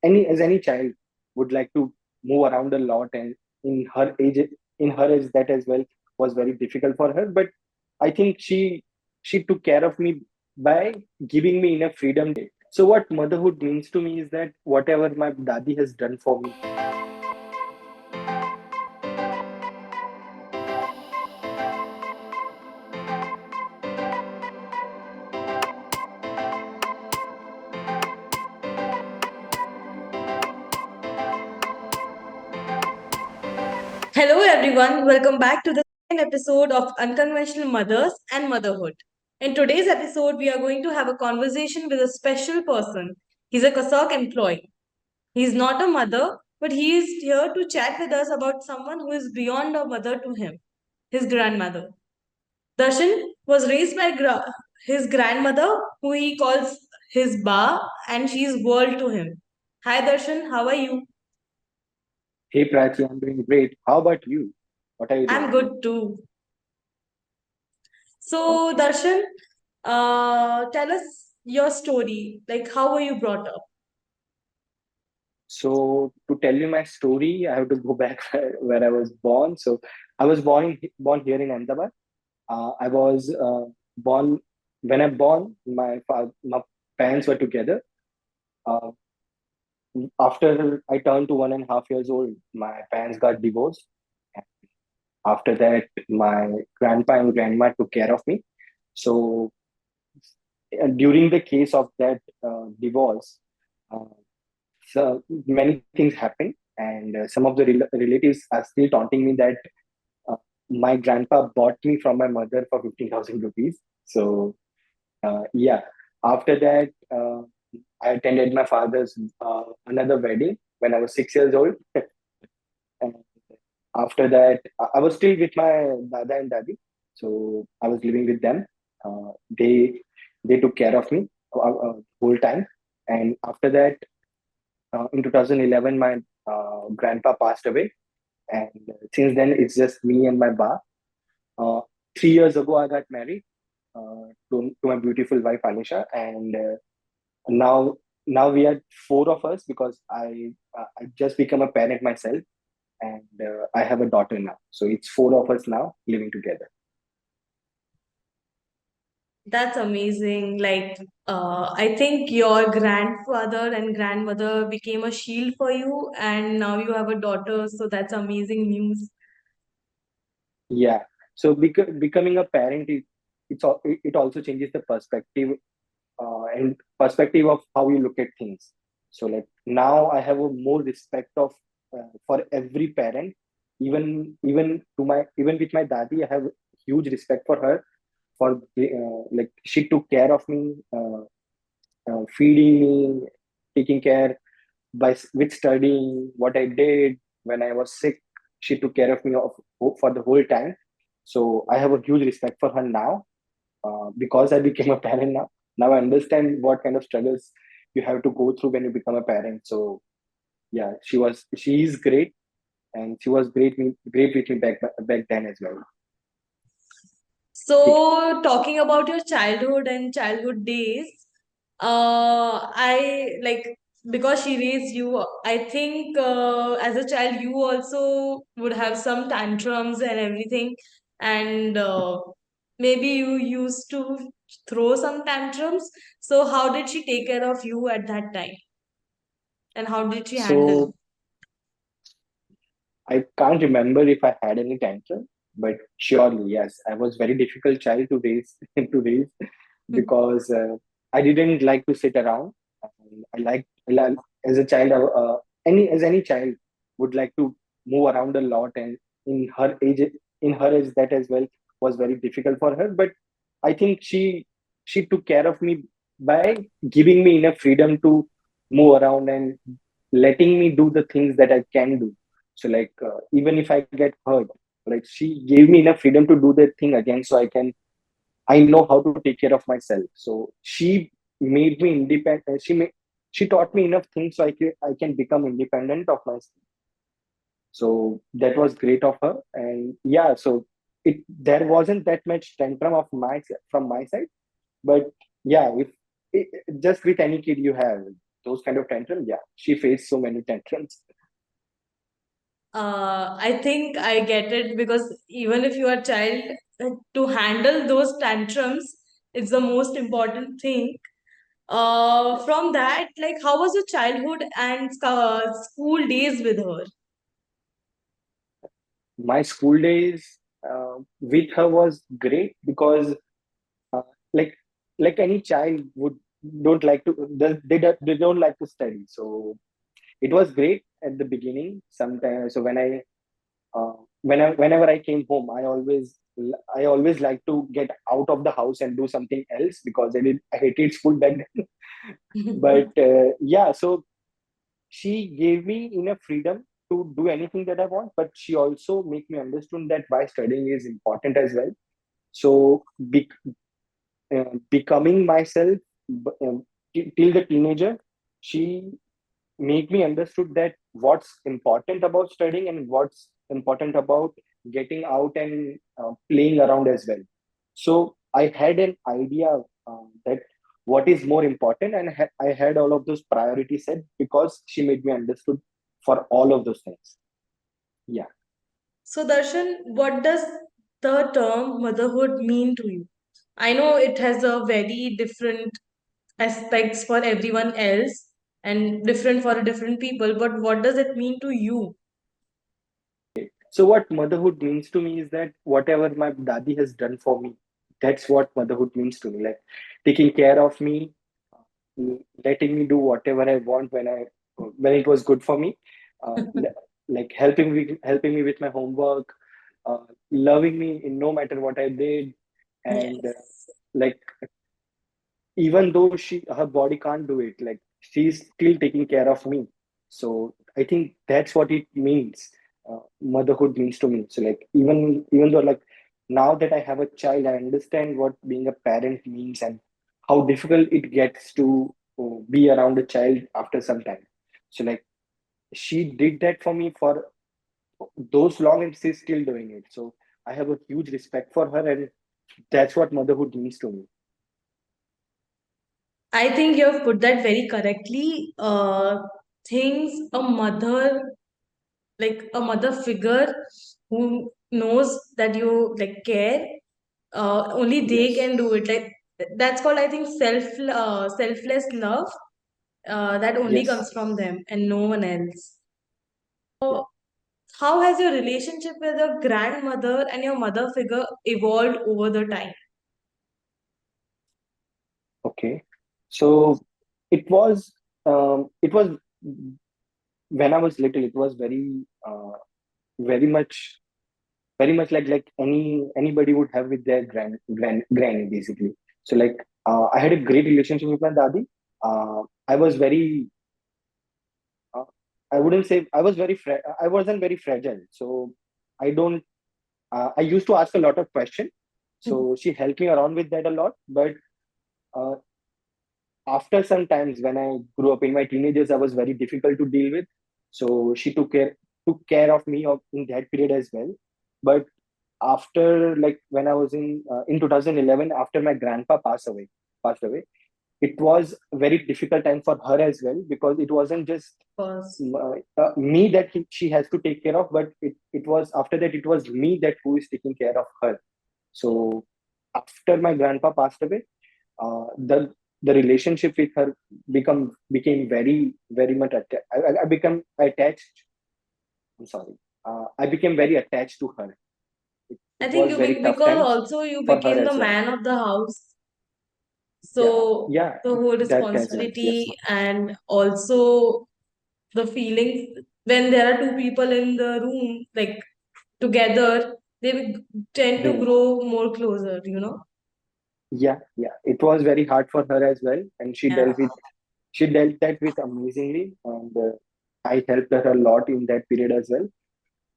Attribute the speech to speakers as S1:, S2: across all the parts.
S1: any child would like to move around a lot, and in her age in her age that as well was very difficult for her. But I think she took care of me by giving me enough freedom. So what motherhood means to me is that whatever my dadi has done for me.
S2: Hello, everyone. Welcome back to the second episode of Unconventional Mothers and Motherhood. In today's episode, we are going to have a conversation with a special person. He's a Cossouq employee. He's not a mother, but he is here to chat with us about someone who is beyond a mother to him, his grandmother. Darshan was raised by his grandmother, who he calls his Ba, and she's world to him. Hi, Darshan. How are you?
S1: Hey Prachi, I'm doing great. How about you? What are you
S2: I'm
S1: doing?
S2: good too. So,
S1: Okay.
S2: Darshan, tell us your story. Like, how were you brought up?
S1: So to tell you my story, I have to go back where I was born. So I was born here in Ahmedabad. I was born when I born. My parents were together. Uh, After I turned to 1.5 years old, my parents got divorced. After that, my grandpa and grandma took care of me. So during the case of that divorce, uh, so many things happened, and some of the relatives are still taunting me that uh, my grandpa bought me from my mother for 15,000 rupees. So yeah, after that, I attended my father's another wedding when I was 6 years old. And after that, I was still with my dada and dadi, so I was living with them. Uh, they they took care of me whole time. And after that, in 2011, my grandpa passed away, and since then it's just me and my ba. uh, 3 years ago I got married to my beautiful wife Anisha, and now we are four of us because I just become a parent myself, and I have a daughter now. So it's four of us now living together.
S2: That's amazing. I think your grandfather and grandmother became a shield for you, and now you have a daughter. So that's amazing news.
S1: Yeah. So becoming a parent is it also changes the perspective, and perspective of how you look at things. So like now I have a more respect of for every parent, even with my dadi. I have huge respect for her for like she took care of me, feeding me, taking care with studying what I did when I was sick. She took care of me for the whole time. So I have a huge respect for her now, because I became a parent now. Now I understand what kind of struggles you have to go through when you become a parent. So yeah, she is great, and she was great with me back then as well.
S2: So, talking about your childhood and childhood days, I like because she raised you, I think as a child you also would have some tantrums and everything, and maybe you used to throw some tantrums. So, how did she take care of you at that time, and how did she handle?
S1: So I can't remember if I had any tantrum, but surely yes, I was very difficult child to raise to raise, because I didn't like to sit around. And as a child, any child would like to move around a lot, and in her age, that as well was very difficult for her. But I think she took care of me by giving me enough freedom to move around and letting me do the things that I can do. So like even if I get hurt, like she gave me enough freedom to do that thing again, so I know how to take care of myself. So she made me independent. She taught me enough things so I can become independent of myself. So that was great of her. And yeah, so it there wasn't that much tantrum of my from my side. But yeah, if just with any kid you have. those kind of tantrums, yeah, she faced so many tantrums.
S2: I think I get it because even if you are a child, to handle those tantrums is the most important thing. From that, like, how was your childhood and school days with her?
S1: My school days with her was great because uh, like any child would don't like to they don't like to study, so it was great at the beginning sometimes. So whenever I came home, I always like to get out of the house and do something else because I hated school back then. But yeah, so she gave me enough freedom to do anything that I want, but she also make me understand that why studying is important as well. So becoming myself till the teenager, she make me understood that what's important about studying and what's important about getting out and playing around as well. So I had an idea that what is more important, and I had all of those priorities set because she made me understood for all of those things. Yeah.
S2: So, Darshan, what does the term motherhood mean to you? I know it has a very different aspects for everyone else and different for different people, but what does it mean to you?
S1: So what motherhood means to me is that whatever my dadi has done for me, that's what motherhood means to me. Like taking care of me, letting me do whatever I want when it was good for me, like helping me with my homework, loving me in no matter what I did, and
S2: Yes.
S1: like even though her body can't do it, like she's still taking care of me. So I think that's what it means. Motherhood means to me. So like even though like now that I have a child, I understand what being a parent means and how difficult it gets to be around a child after some time. So like she did that for me for those long and she's still doing it. So I have a huge respect for her, and that's what motherhood means to me.
S2: I think you have put that very correctly. Things a mother, like a mother figure who knows that you like care, only they
S1: Yes.
S2: can do it. Like that's called, I think, selfless love. That only comes
S1: Yes.
S2: from them and no one else.
S1: Yeah.
S2: How has your relationship with your grandmother and your mother figure evolved over the time?
S1: Okay. So it was when I was little, it was very much, very much like anybody would have with their granny, basically. So like, I had a great relationship with my dadi. I was very, uh, I wouldn't say I was I wasn't very fragile. So I don't, I used to ask a lot of questions. So she helped me around with that a lot. But uh, after some times when I grew up in my teenagers, I was very difficult to deal with. So she took care of me in that period as well. But after like when I was in 2011, after my grandpa passed away, it was a very difficult time for her as well because it wasn't just
S2: Because
S1: me that she has to take care of, but it was after that it was me that who is taking care of her. So after my grandpa passed away, the relationship with her became very much I become attached. I'm sorry. I became very attached to her.
S2: I
S1: It
S2: think
S1: was
S2: you
S1: very tough
S2: because
S1: times
S2: also you
S1: for her
S2: became the
S1: as well.
S2: man of the house.
S1: Yeah,
S2: So
S1: yeah,
S2: the whole
S1: that as well. Yes,
S2: responsibility and also the feelings when there are two people in the room, like together, they tend to
S1: hmm.
S2: grow more closer, you know?
S1: Yeah, yeah. It was very hard for her as well, and
S2: Yeah.
S1: she dealt that with amazingly, and I helped her a lot in that period as well.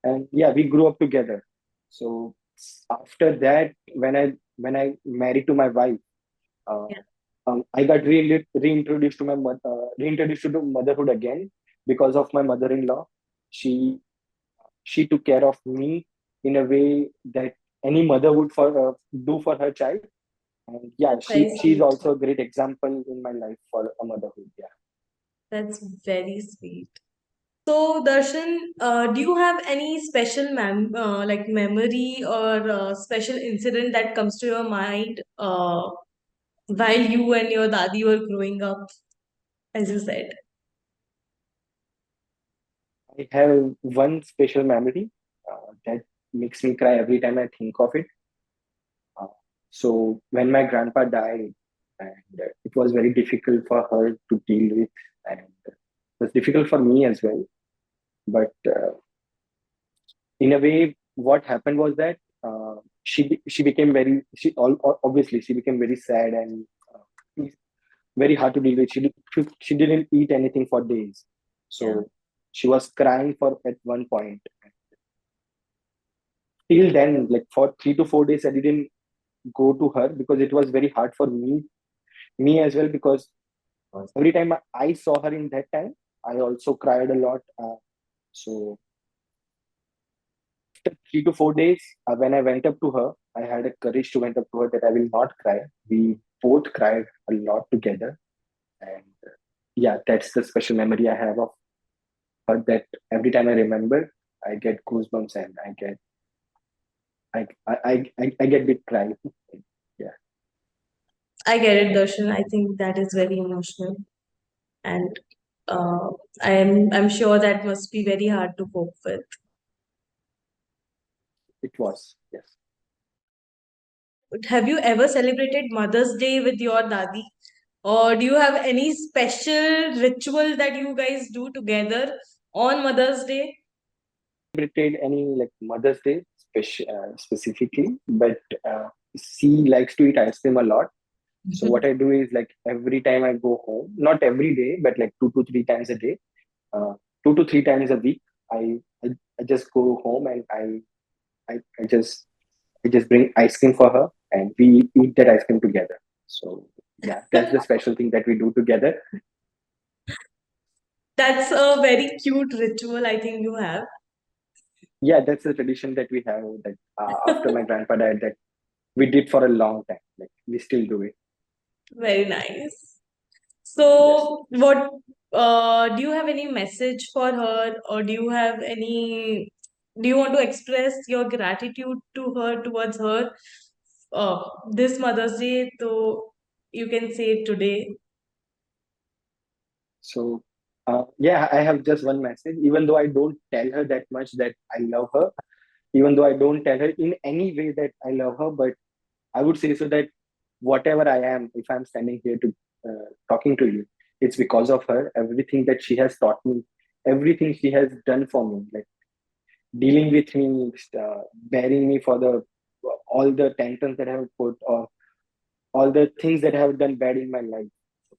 S1: And yeah, we grew up together. So after that, when I married to my wife, uh,
S2: Yeah.
S1: I got reintroduced to reintroduced to motherhood again because of my mother-in-law. She she took care of me in a way that any mother would do for her child. And yeah,
S2: That's very
S1: she's
S2: sweet.
S1: also a great example in my life for a motherhood. Yeah.
S2: That's very sweet. So, Darshan, do you have any special like memory or special incident that comes to your mind while you and your dadi were growing up, as you said?
S1: I have one special memory that makes me cry every time I think of it. Uh, so when my grandpa died, and it was very difficult for her to deal with, and it was difficult for me as well. But in a way, what happened was that she became very obviously she became very sad and very hard to deal with. She didn't eat anything for days,
S2: Yeah.
S1: so she was crying for at one point. Till then, like for 3 to 4 days, I didn't go to her because it was very hard for me as well, because every time I saw her in that time, I also cried a lot. So after 3 to 4 days, when I went up to her, I had a courage to went up to her that I will not cry. We both cried a lot together, and yeah, that's the special memory I have of her. That every time I remember, I get goosebumps and I get bit cry. Yeah,
S2: I get it, Darshan. I think that is very emotional, and uh, I'm sure that must be very hard to cope with.
S1: it was, yes.
S2: Have you ever celebrated Mother's Day with your dadi? Or do you have any special ritual that you guys do together on Mother's Day?
S1: Celebrated any like Mother's Day specifically, but she likes to eat ice cream a lot. So what I do is, like, every time I go home, not every day, but like 2 to 3 times a day, uh, 2 to 3 times a week, I, I I just go home and I just bring ice cream for her and we eat that ice cream together. So yeah, that's the special thing that we do together.
S2: That's a very cute ritual, I think you have.
S1: Yeah, that's the tradition that we have. That after my grandpa died, that we did for a long time. Like we still do it.
S2: Very nice.
S1: Yes.
S2: So, what do you have any message for her, or do you want to express your gratitude to her towards her this Mother's Day? So you can say it today.
S1: So yeah, I have just one message. Even though I don't tell her that much that I love her, even though I don't tell her in any way that I love her, but I would say so that whatever I am, if I'm standing here to talking to you, it's because of her. Everything that she has taught me, everything she has done for me, like dealing with me, bearing me for the all the tantrums that I have put, or all the things that I have done bad in my life.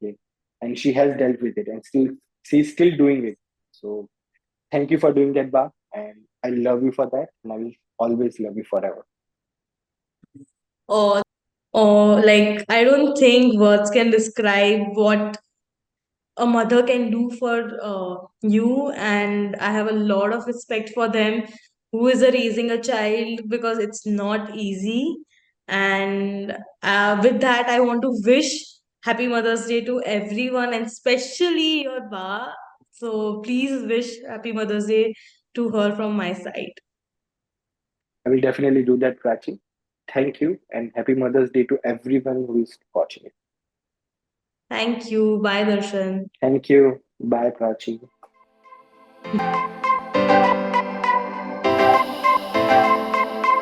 S1: Okay, and she has dealt with it, and still she's still doing it. So thank you for doing that, Ba, and I love you for that, and I will always love you forever.
S2: Or like I don't think words can describe what a mother can do for you, and I have a lot of respect for them who is raising a child, because it's not easy. And with that, I want to wish happy Mother's Day to everyone, and especially your ba. So please wish happy Mother's Day to her from my side.
S1: I will definitely do that, Prachi. Thank you, and happy Mother's Day to everyone who is watching it.
S2: Thank you. Bye, Darshan.
S1: Thank you. Bye, Prachi.